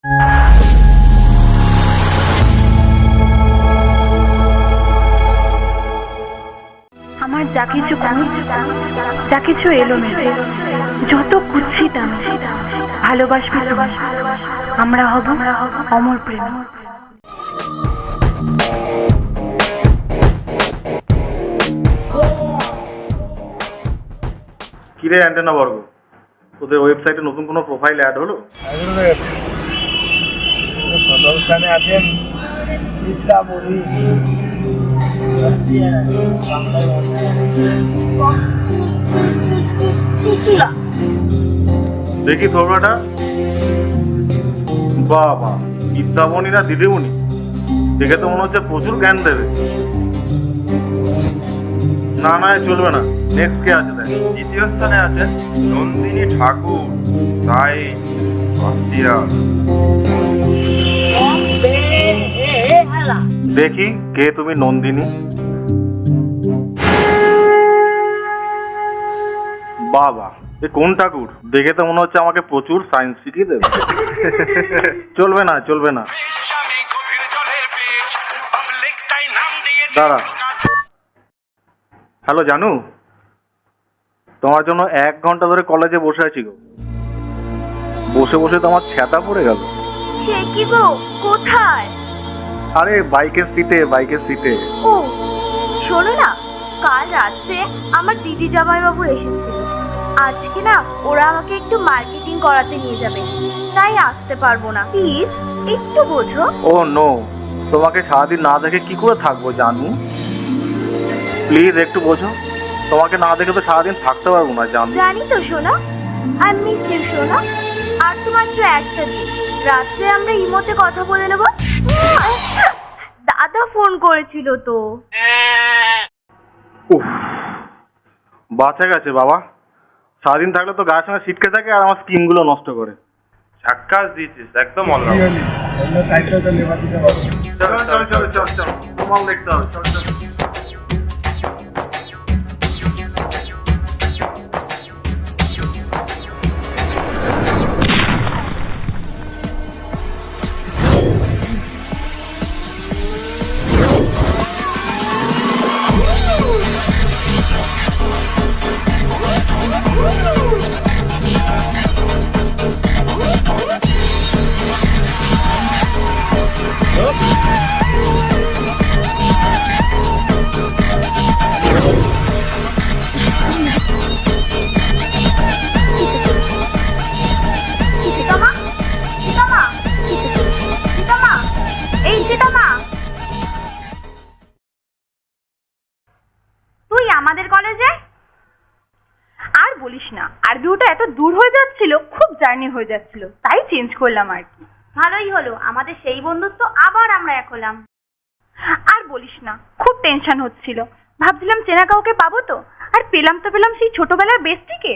আমার যা কিছু এলোমেলো, যত কুৎসিত আমি ভালোবাসবি, আমরা হব অমর প্রেম। কিরে অ্যান্টেনা বর্গ, তোদের ওয়েবসাইটে নতুন কোনো প্রোফাইল অ্যাড হলো? প্রথম স্থানে আছেন বিদ্যামণি। দেখি তোমরাটা, বাবা বিদ্যামণি না দিদিমণি, দেখে তো মনে হচ্ছে প্রচুর জ্ঞান দেবে। না না চলবে না, নেক্সট কে আছে? দেখ, দ্বিতীয় স্থানে আছেন নন্দিনী ঠাকুর। তাই দেখি কে তুমি নন্দিনী? বাবা এ কোন ঠাকুর? দেখে তো মনে হচ্ছে আমাকে প্রচুর সায়েন্স শিখিয়ে দেবে। চলবে না চলবে না, দাঁড়া। হ্যালো জানু, তোমার জন্য 1 ঘন্টা ধরে কলেজে বসে আছি গো। বসে বসে তো আমার ছ্যাতা পড়ে গেল। সে কি গো, কোথায়? আরে বাইকের সিটে। ও শোনো না, কাল রাতে আমার দিদি জামাইবাবু এসেছিল। আজকে না ওরা আমাকে একটু মার্কেটিং করাতে নিয়ে যাবে, তাই আসতে পারবো না। প্লিজ একটু বোঝো। ও নো, তোমাকে সারাদিন না দেখে কি করে থাকবো জানু? প্লিজ একটু বোঝো, তোমাকে না দেখে তো সারাদিন থাকতে পারবো না জানু। জানি তো সোনা, আমি মিস ইউ সোনা। আর তো মাত্র একটা দিন, রাত্রে আমরা ইমোতে কথা বলে নেবো। দাদা ফোন করেছিল তো। উফ, বাঁচা গেছে বাবা। সারাদিন থাকলে তো গায়ের সঙ্গে ছিটকে থাকে আর আমার স্কিন গুলো নষ্ট করে। ঝাক্কাস দিয়েছিস একদম। অন্য সাইডটা তো লেবার দিতে পারবো। চল তোমার দেখতে হবে। চল আমাদের কলেজে আর বলিস না, আরবিউটা এত দূর হয়ে যাচ্ছিল, খুব জার্নি হয়ে যাচ্ছিল, তাই চেঞ্জ করলাম আর কি। ভালোই হলো, আমাদের সেই বন্ধুত্ব আবার আমরা এক হলাম। আর বলিস না, খুব টেনশন হচ্ছিল, ভাবছিলাম চেনা কাউকে পাবো তো, আর পেলাম সেই ছোটবেলার বেস্টিকে।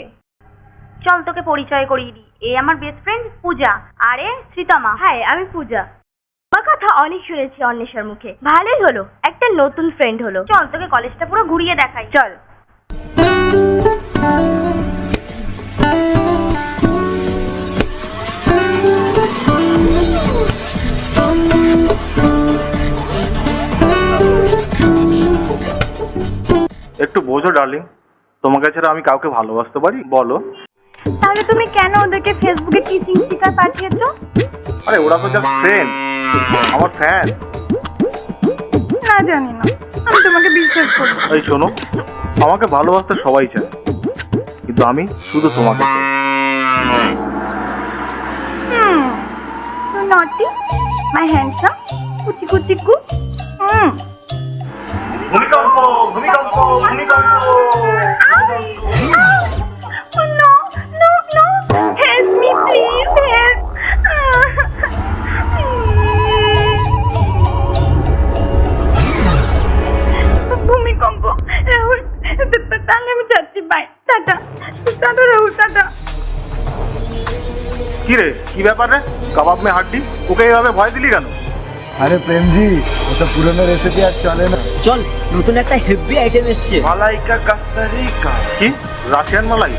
চল তোকে পরিচয় করিয়ে দিই, এই আমার বেস্ট ফ্রেন্ড পূজা, আরে শ্রীতমা। হ্যাঁ আমি পূজা। আমার কথা অনেক শুনেছি অন্বেষার মুখে, ভালোই হলো একটা নতুন ফ্রেন্ড হলো। চল তোকে কলেজটা পুরো ঘুরিয়ে দেখাই, চল। একটু বোঝো ডার্লিং, তোমাকে ছাড়া আমি কাউকে ভালোবাসতে পারি বলো? তাহলে তুমি কেন ওদেরকে ফেসবুকে কিসিং স্টিকার পাঠিয়েছো? আরে ওরা তো জাস্ট ফ্রেন্ড, আমার ফ্যান। না জানি না, আমি তোমাকে বিশ্বাস করি। এই শোনো, আমাকে ভালোবাসতে সবাই চায়, কিন্তু আমি শুধু তোমাকে চাই। নটি মাই হ্যান্ডসাম কুচিকু। ভূমিকম্প ভূমিকম্প ভূমিকম্প। No, help me please, help. ভূমিকম্প। রাহুল, তাহলে আমি যাচ্ছি, বাই, টাটা রাহুল, টাটা। কি রে, কি ব্যাপার রে? কাবাব মে হাড্ডি, ওকে এইভাবে ভয় দিলি কেন? আরে প্রেমজি, ওটা পুরনো রেসিপি আর চলে না। চল, নতুন একটা হেভি আইটেম এসছে। মালাইকা কাস্তারিকা। কি রাশিয়ান মালাই?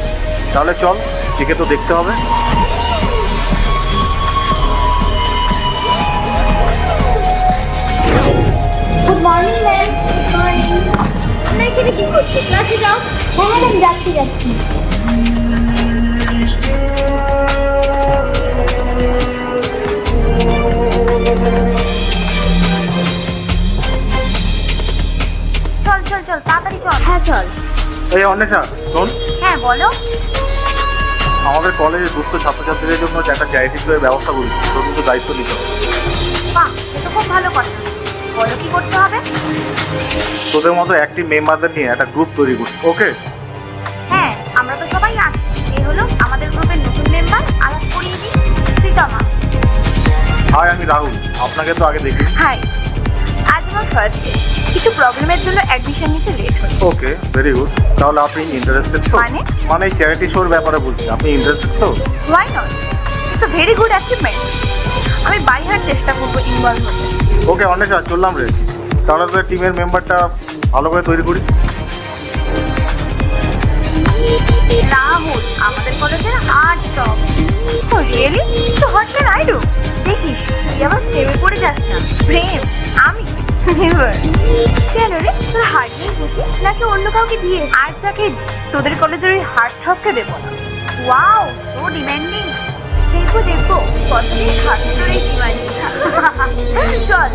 তাহলে চল, একে তো দেখতে হবে। যাচ্ছি যাচ্ছি। চল চল চল তাড়াতাড়ি চল। হ্যাঁ চল। এই অন্বেষা শোন, হ্যাঁ বলো। আমাদের কলেজে দুস্থ ছাত্রছাত্রীদের জন্য একটা চ্যারিটি শোয়ের ব্যবস্থা করেছি, তোর কিন্তু দায়িত্ব নিতে হবে। বাহ, এ তো খুব ভালো কথা। বলো কি করতে হবে? তোদের মতো অ্যাক্টিভ মেম্বারদের নিয়ে একটা গ্রুপ তৈরি করছি, ওকে? হ্যাঁ, আমরা তো সবাই আছি। এই হলো আমাদের গ্রুপের নতুন মেম্বার, আলাপ করিয়ে দিই, শ্রীতমা। হাই, আমি রাহুল, আপনাকে তো আগে দেখি। হাই, আজ আমার ফার্স্ট ডে। কিছু প্রবলেমের জন্য অ্যাডমিশন নিতে লেট হচ্ছে। ওকে, ভেরি গুড। তাহলে আপনি ইন্টারেস্টেড তো? মানে এই চ্যারিটি শোর ব্যাপারে বলছি, আপনি ইন্টারেস্টেড তো? Why not, it's a very good achievement. আমি বাই হার্ট চেষ্টা করবো ইনভলভ হতে। ওকে অন্বেষা, চললাম রে। তাহলে তো টিমের মেম্বারটা ভালো করে তৈরি করি। রাহুল আমাদের কলেজের হার্ট টপ। ও রিয়েলি? তো হট ম্যান আই ডু। দেখিস তুই আবার প্রেমে পড়ে যাস না। প্রেম? আমি নেভার। কেন রে, তোর হার্ট নেই বুঝি, নাকি অন্য কাউকে দিয়ে? আর যাকে তোদের কলেজের ওই হার্ট টপকে দেবো না। Wow, so demanding. দেখবো দেখবো কতদিন হাতে তোর এই ডিমান্ডিং। চল।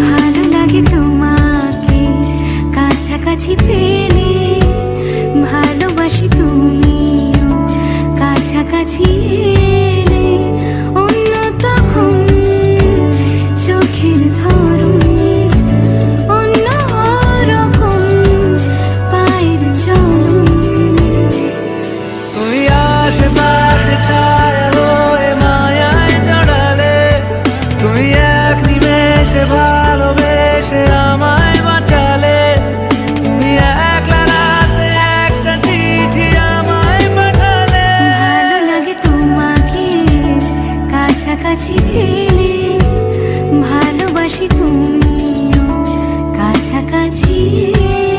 ভালো লাগে তোমাকে কাছাকাছি পেলে, ভালোবাসি তুমিও কাছাকাছি এলে। অন্য তখন চোখের ধরন, অন্য রকম পায়ের চলন। তুমি আশেপাশে ছায়া হয়ে মায়ায় জড়ালে, তুমি এক নিমেষে ভালোবেসে আমায় বাঁচালে। তুমি একলা রাতে একটা চিঠি আমায় পাঠালে। ভালো লাগে তোমাকে কাছাকাছি পেলে, ভালোবাসি তুমিও কাছাকাছি এলে।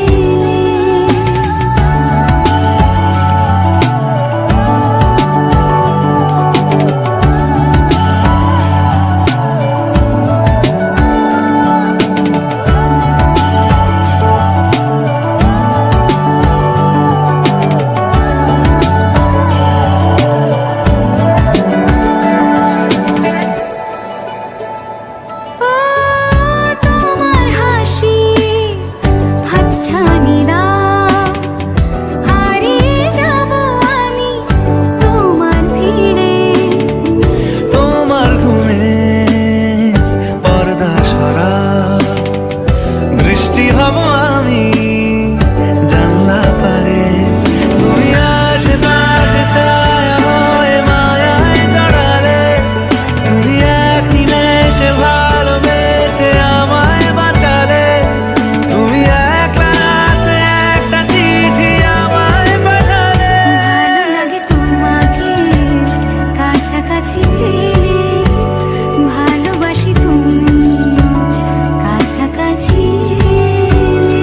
ও তোমার হাসি হাতছানি দাও, হারিয়ে যাব আমি তোমার ভিড়ে। তোমার ঘুমে পর্দা সরাও, বৃষ্টি হব আমি জানলা পারে। তুমি আশেপাশে ছায়া হয়ে মায়ায় জড়ালে, তুমি এক নিমেষে ভালোবেসে আমায় বাঁচালে। তুমি একলা রাতে একটা চিঠি আমায় পাঠালে। ভালো লাগে তোমাকে কাছাকাছি পেলে, ভালোবাসি তুমিও কাছাকাছি এলে।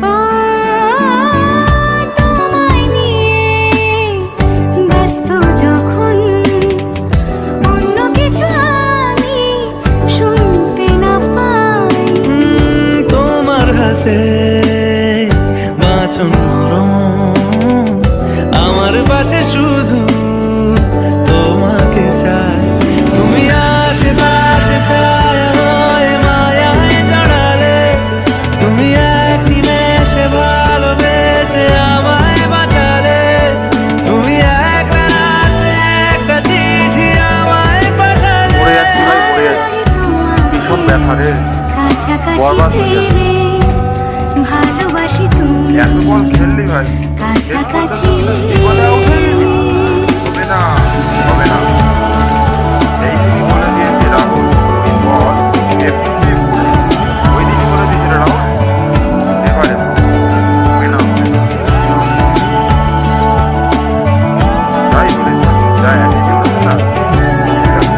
ও তোমায় নিয়ে ব্যস্ত যখন, অন্য কিছু আমি শুনতে না পাই। তোমার হাতে বাঁচন নরম, আমার পাশে শুধু তোমাকে চাই। তুমি আশেপাশে ছায়া হয়ে মায়ায় জড়ালে, তুমি এক নিমেষে ভালোবেসে আমায় বাঁচালে। তুমি এক রাতে একটা চিঠি আমায় পাঠালে। মরে যাচ্ছি ভাই, মরে যাচ্ছি, ভীষণ ব্যথা রে। কাছাকাছি হবে না, হবে না। এই দিনই বলে দিয়েছে রাহুল, ওই বল এফসি ওই দিনই বলে দিয়েছিল রাহুল, এবারে হবে না। তাই বলেছে, যা attitude আছে না, ঠিক আছে।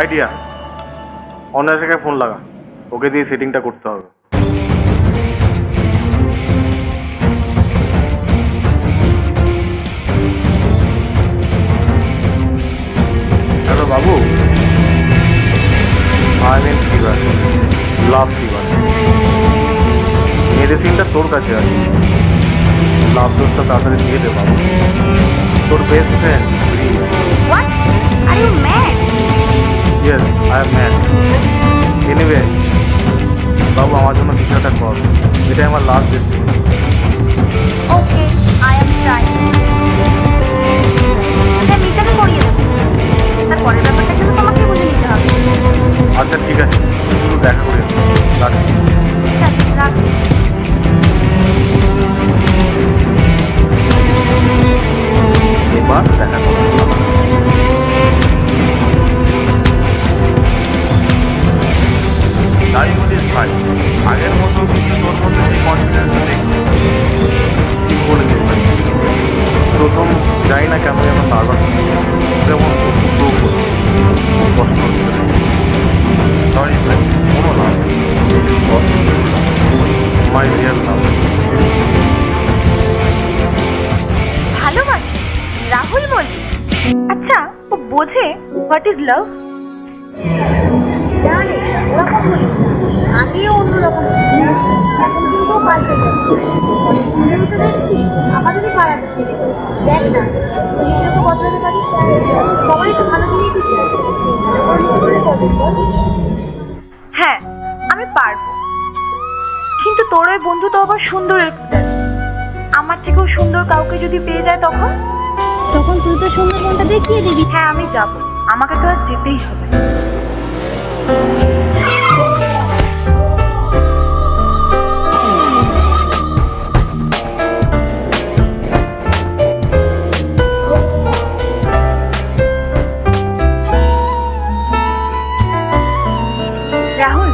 আইডিয়া, অন্যকে ফোন লাগা, ওকে দিয়ে সেটিংটা করতে হবে। হ্যালো বাবু, I mean fever, love fever. মেডিসিনটা তোর কাছে আছে, লাভ ডোজটা তাড়াতাড়ি দিয়ে দে বাবু। তোর best friend what are you mad? Yes, I am mad. Anyway বাবু, আমার জন্য কিছু একটা কর, এটাই আমার last date. Okay, I am trying. আচ্ছা, মিটাকে করিয়ে দেবো, তারপরের ব্যাপারটা কিন্তু তোমাকে বুঝে নিতে হবে। আচ্ছা ঠিক আছে, শুধু দেখা করে রাখি। ঠিক আছে, রাখো। এবার দেখা করো। তাই বলিস ভাই, আগের মতো তোর মধ্যে সেই কনফিডেন্সটা দেখছি। ঠিক বলেছিস ভাই, প্রথম যাই না কেন যেন নার্ভাস, যেমন কষ্ট হচ্ছে। সরি ভাই, কোনো লাভ মাই রিয়েল লাভ। ভালোবাসে রাহুল বলি? আচ্ছা, ও বোঝে হোয়াট ইজ লাভ? জানে ওরকম বলিস না, আগেও অন্যরকম ছিল, এখন কিন্তু পাল্টে যাচ্ছে। অনেক তো দেখছি আমাদেরই পাড়াতে ছেলে, দেখ না তুই নিজেকে বদলাতে পারিস, সবাই তো ভালো জিনিসই চায়। হ্যাঁ, আমি পারবো, কিন্তু তোর ওই বন্ধু তো আবার সুন্দর একটা, আমার থেকেও সুন্দর কাউকে যদি পেয়ে যায় তখন? তখন তুই তো সুন্দরবনটা দেখিয়ে দিবি। হ্যাঁ, আমি যাব, আমাকে তো আর যেতেই হবে। রাহুল,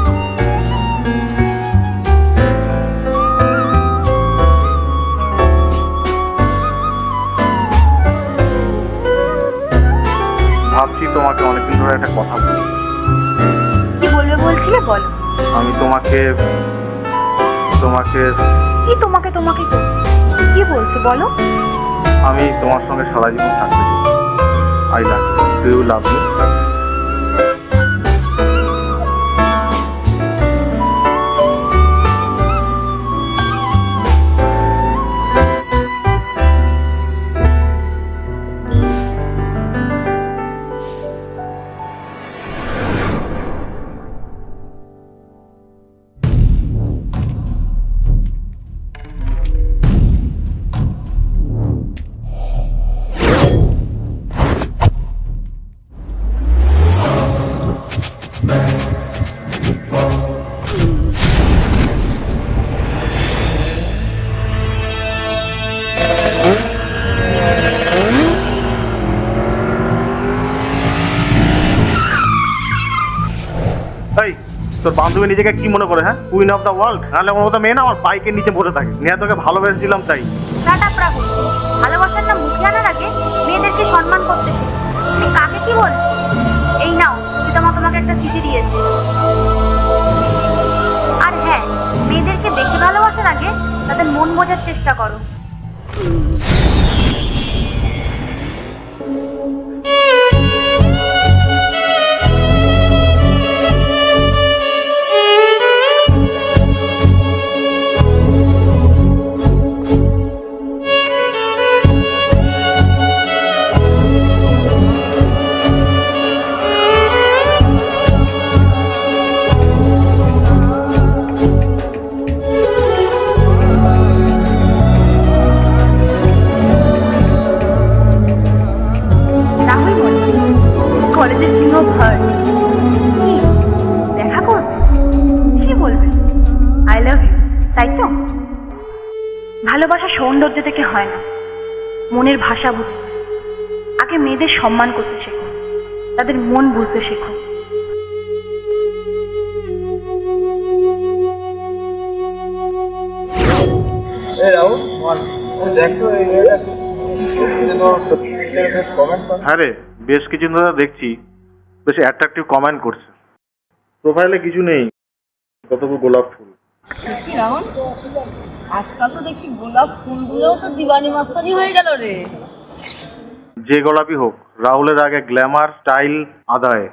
ভাবছি তোমাকে অনেকদিন ধরে একটা কথা বলি। কি বলবে বলছিলে? বলো। আমি তোমাকে কি তোমাকে তোমাকে কি বলছো বলো? আমি তোমার সঙ্গে সারা জীবন থাকতে চাই। I love you, do you love me? এই, তোর বান্ধবী নিজেকে কি মনে করে? হ্যাঁ, কুইন অফ দ্য ওয়ার্ল্ড। নাহলে আমার মতো মেয়ে না আমার বাইকের নিচে বসে থাকে। নিয়ে তোকে ভালোবেসেছিলাম তাই। টাটা রাহুল, ভালোবাসার নাম মুখে আনার আগে মেয়েদেরকে সম্মান করতে শেখো। তুমি কাকে কি বল? এই নাও, পিতামা তোমাকে একটা চিঠি দিয়েছে। আর হ্যাঁ, মেয়েদেরকে বেশি ভালোবাসার আগে তাদের মন বোঝার চেষ্টা করো। তাই তো? ভালোবাসা সৌন্দর্য থেকে হয় না, মনের ভাষা বুঝতে। আগে মেয়েদের সম্মান করতে শেখো, তাদের মন বুঝতে শেখো। হ্যাঁ রে, বেশ কিছুদিন ধরে দেখছি বেশ অ্যাট্রাকটিভ কমেন্ট করছে। প্রোফাইলে কিছু নেই, কতগুলো গোলাপ ফুল। কি রাহুল, আজকাল তো দেখছি গোলাপ ফুলগুলোও তো দিওয়ানি মাস্তানি হয়ে গেল রে। যে গোলাপই হোক, রাহুলের আগে গ্ল্যামার স্টাইল আদায়।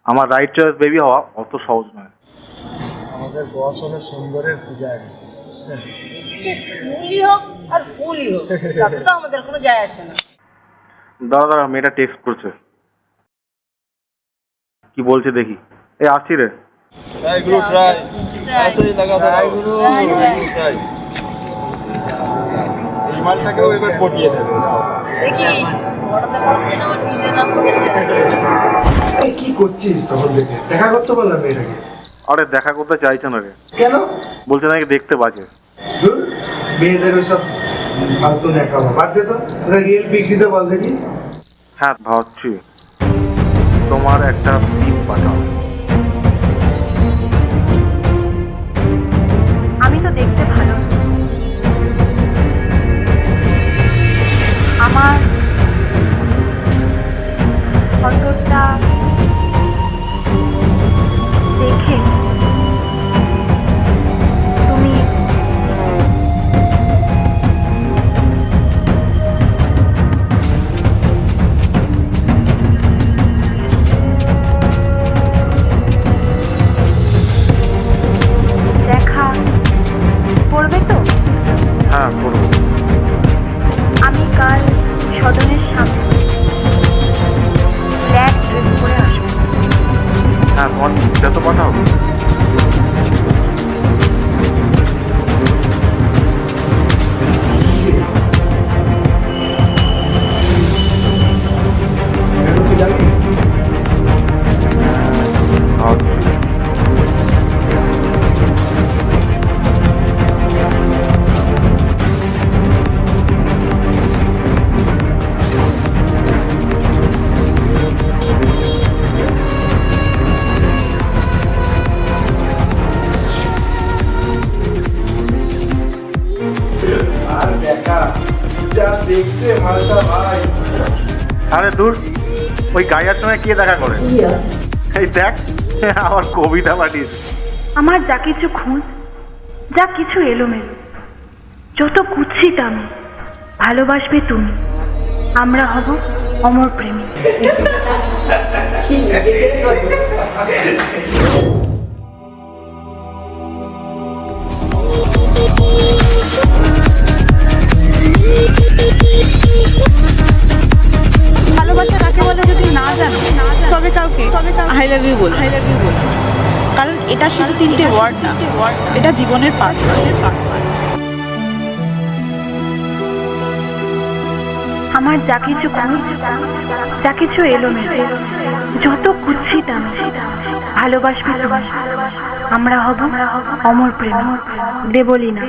আমার রাইট চয়েস বেবি হওয়া অত সহজ নয়। আমাদের বস হলো সুন্দরের পূজারি। সে ফুলই হোক আর ফুলই হোক, তাতে তো আমাদের কোনো যায় আসে না। দাদা মেয়েটা টেক্সট করছে, কি বলছে দেখি। এই আসছি রে। দেখিস পড়াতে পড়াতে যেন আমার নিজের নাম করে যায়। কি করছিস তখন থেকে? দেখা করতে বললাম মেয়েটাকে। আরে দেখা করতে চাইছে না রে, কেন? বলছে নাকি দেখতে বাজে। ধুর, মেয়েদের ওইসব ফালতু দেখাবো, বাদ দে তো। ওরা রিয়েল পিক দিতে বল দেখি। হ্যাঁ ভাবছি, তোমার একটা পিক পাঠাও। আমি তো দেখতে ভালো না। আমার ফটোটা দেখে তুমি দেখা করবে তো? হ্যাঁ করবো। আমি কাল সদনের সামনে ব্ল্যাক ড্রেস পরে আসবো। হ্যাঁ তোমার পিকটা তো পাঠাও। এটা কি জানি? ভাবছি। আর দেখা যা দেখতে মালটা ভাই। আরে দূর, ওই গাইয়ার সময় কে দেখা করে? এই দেখ, আমার কবিতা পাঠিয়েছে। আমার যা কিছু খুঁজ, যা কিছু এলোমেলো, যত কুৎসিত আমি, ভালোবাসবে তুমি। আমরা হব অমর প্রেমী। ভালোবাসা কাকে বলে যদি না জানো, তবে কাউকে আই লাভ ইউ বলো। কারণ এটা শুধু 3টে ওয়ার্ড না, এটা জীবনের 5 বার। আমার যা কিছু খুঁজ, যা কিছু এলোমেলো, যত কুৎসিত আমি, ভালোবাসবে তুমি। আমরা হব অমর প্রেমী। দেবলীনা।